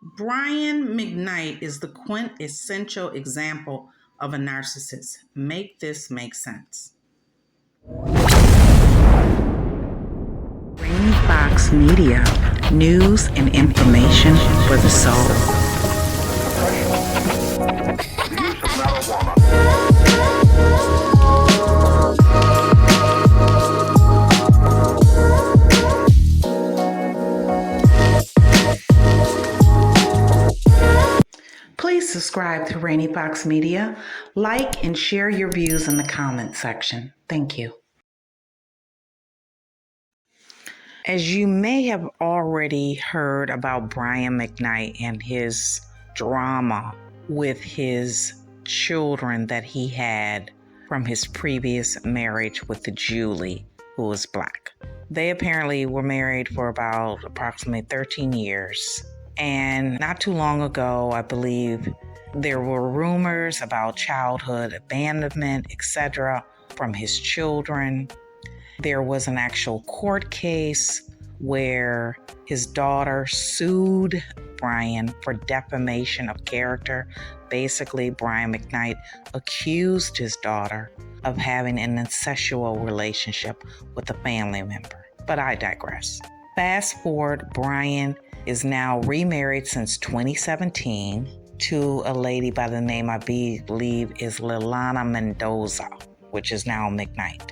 Brian McKnight is the quintessential example of a narcissist. Make this make sense. Rainy Fox Media, news and information for the soul. Please subscribe to Rainy Fox Media, like and share your views in the comment section. Thank you. As you may have already heard about Brian McKnight and his drama with his children that he had from his previous marriage with the Julie, who was Black. They apparently were married for about approximately 13 years. And not too long ago, I believe, there were rumors about childhood abandonment, etc., from his children. There was an actual court case where his daughter sued Brian for defamation of character. Basically, Brian McKnight accused his daughter of having an incestual relationship with a family member. But I digress. Fast forward, Brian is now remarried since 2017 to a lady by the name, I believe, is Lilana Mendoza, which is now McKnight.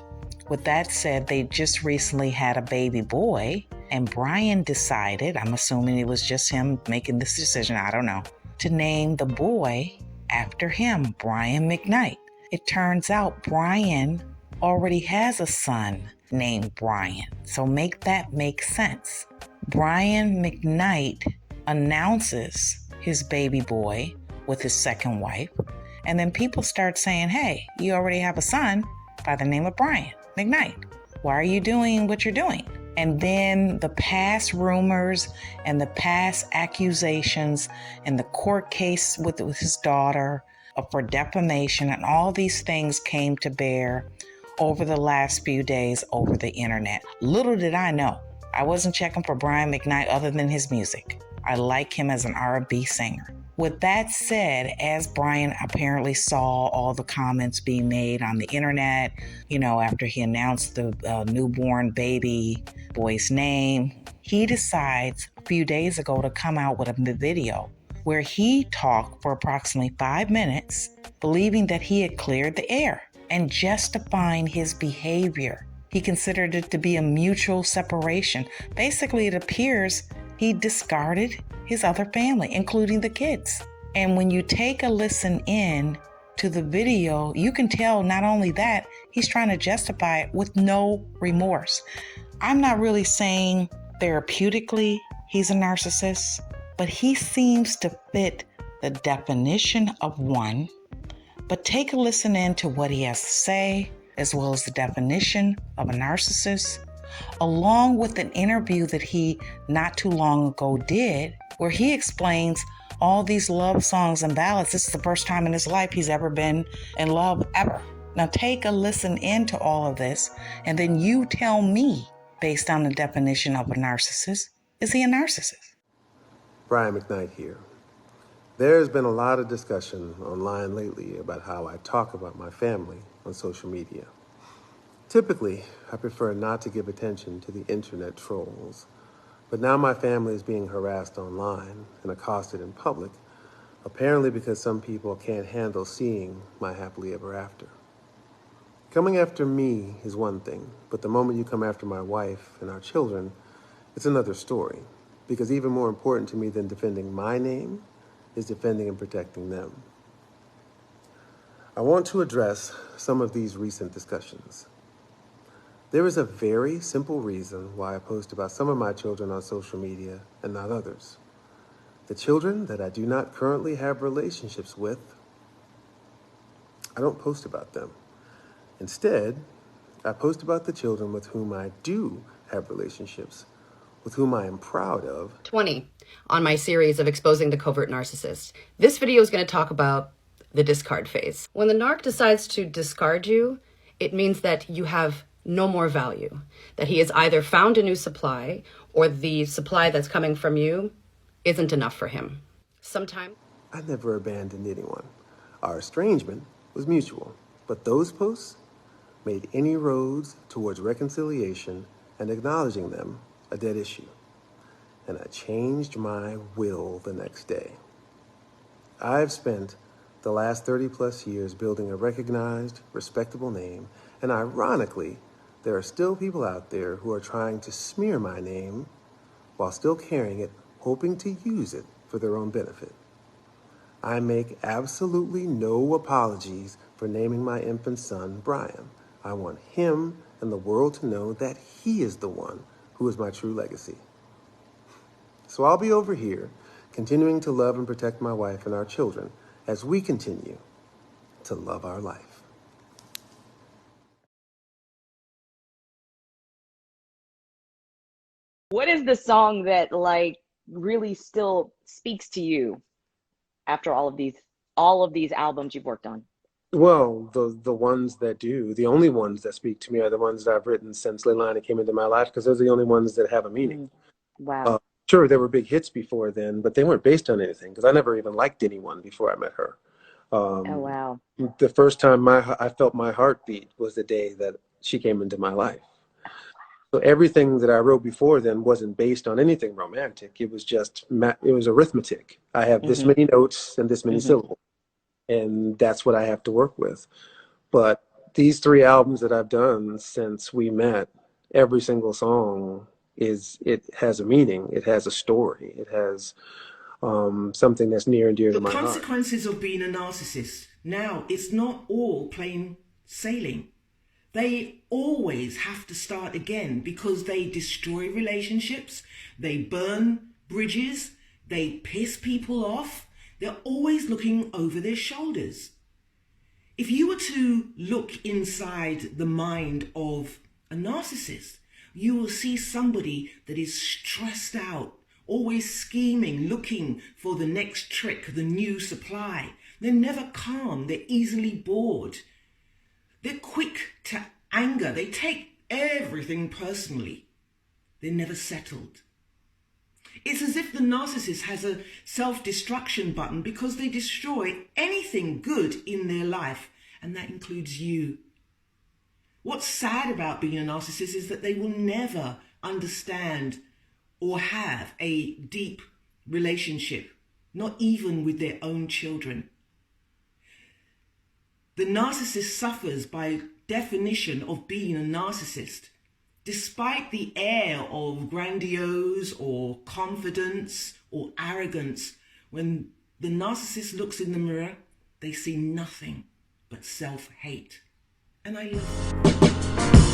With that said, they just recently had a baby boy, and Brian decided, I'm assuming it was just him making this decision, I don't know, to name the boy after him, Brian McKnight. It turns out Brian already has a son named Brian, so make that make sense. Brian McKnight announces his baby boy with his second wife, and then people start saying, hey, you already have a son by the name of Brian McKnight. Why are you doing what you're doing? And then the past rumors and the past accusations and the court case with his daughter for defamation and all these things came to bear over the last few days over the internet. Little did I know, I wasn't checking for Brian McKnight other than his music. I like him as an R&B singer. With that said, as Brian apparently saw all the comments being made on the internet, after he announced the newborn baby boy's name, he decides a few days ago to come out with a video where he talked for approximately 5 minutes, believing that he had cleared the air and justifying his behavior. He considered it to be a mutual separation. Basically, it appears he discarded his other family, including the kids. And when you take a listen in to the video, you can tell not only that, he's trying to justify it with no remorse. I'm not really saying therapeutically he's a narcissist, but he seems to fit the definition of one. But take a listen in to what he has to say, as well as the definition of a narcissist, along with an interview that he not too long ago did, where he explains all these love songs and ballads. This is the first time in his life he's ever been in love, ever. Now take a listen into all of this, and then you tell me, based on the definition of a narcissist, is he a narcissist? Brian McKnight here. There's been a lot of discussion online lately about how I talk about my family on social media. Typically, I prefer not to give attention to the internet trolls, but now my family is being harassed online and accosted in public, apparently because some people can't handle seeing my happily ever after. Coming after me is one thing, but the moment you come after my wife and our children, it's another story, because even more important to me than defending my name is defending and protecting them. I want to address some of these recent discussions. There is a very simple reason why I post about some of my children on social media and not others. The children that I do not currently have relationships with, I don't post about them. Instead, I post about the children with whom I do have relationships, with whom I am proud of. 20 on my series of Exposing the Covert Narcissist. This video is going to talk about the discard phase. When the narc decides to discard you, it means that you have no more value, that he has either found a new supply or the supply that's coming from you isn't enough for him. Sometimes I never abandoned anyone. Our estrangement was mutual, but those posts made any roads towards reconciliation and acknowledging them a dead issue. And I changed my will the next day. I've spent the last 30 plus years building a recognized, respectable name, and ironically, there are still people out there who are trying to smear my name while still carrying it, hoping to use it for their own benefit. I make absolutely no apologies for naming my infant son Brian. I want him and the world to know that he is the one who is my true legacy. So I'll be over here, continuing to love and protect my wife and our children as we continue to love our life. What is the song that like really still speaks to you after all of these albums you've worked on? Well, the ones that do, the only ones that speak to me are the ones that I've written since Leilani came into my life, because those are the only ones that have a meaning. Wow. Sure, there were big hits before then, but they weren't based on anything, because I never even liked anyone before I met her. Oh, wow. The first time I felt my heartbeat was the day that she came into my life. So everything that I wrote before then wasn't based on anything romantic. It was just, it was arithmetic. I have this many notes and this many syllables, and that's what I have to work with. But these 3 albums that I've done since we met, every single song it has a meaning. It has a story. It has something that's near and dear to my heart. The consequences of being a narcissist. Now, it's not all plain sailing. They always have to start again because they destroy relationships, they burn bridges, they piss people off. They're always looking over their shoulders. If you were to look inside the mind of a narcissist, you will see somebody that is stressed out, always scheming, looking for the next trick, the new supply. They're never calm, they're easily bored. They're quick to anger. They take everything personally. They're never settled. It's as if the narcissist has a self-destruction button because they destroy anything good in their life, and that includes you. What's sad about being a narcissist is that they will never understand or have a deep relationship, not even with their own children. The narcissist suffers by definition of being a narcissist. Despite the air of grandiose or confidence or arrogance, when the narcissist looks in the mirror, they see nothing but self-hate. And I love it.